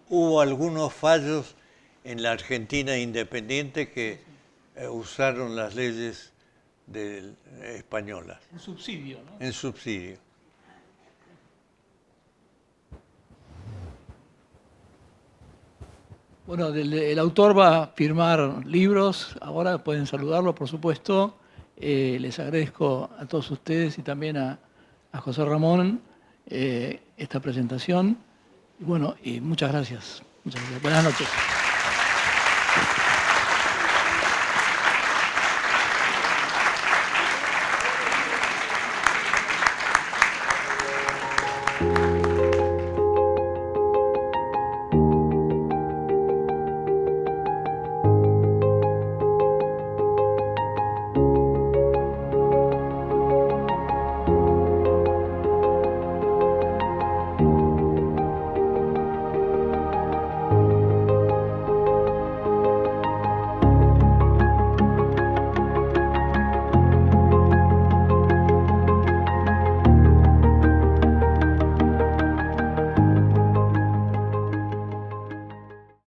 hubo algunos fallos en la Argentina independiente que usaron las leyes españolas. En subsidio, ¿no? En subsidio. Bueno, el autor va a firmar libros, ahora pueden saludarlo, por supuesto. Les agradezco a todos ustedes y también a José Ramón esta presentación. Y bueno, y muchas gracias. Muchas gracias. Buenas noches.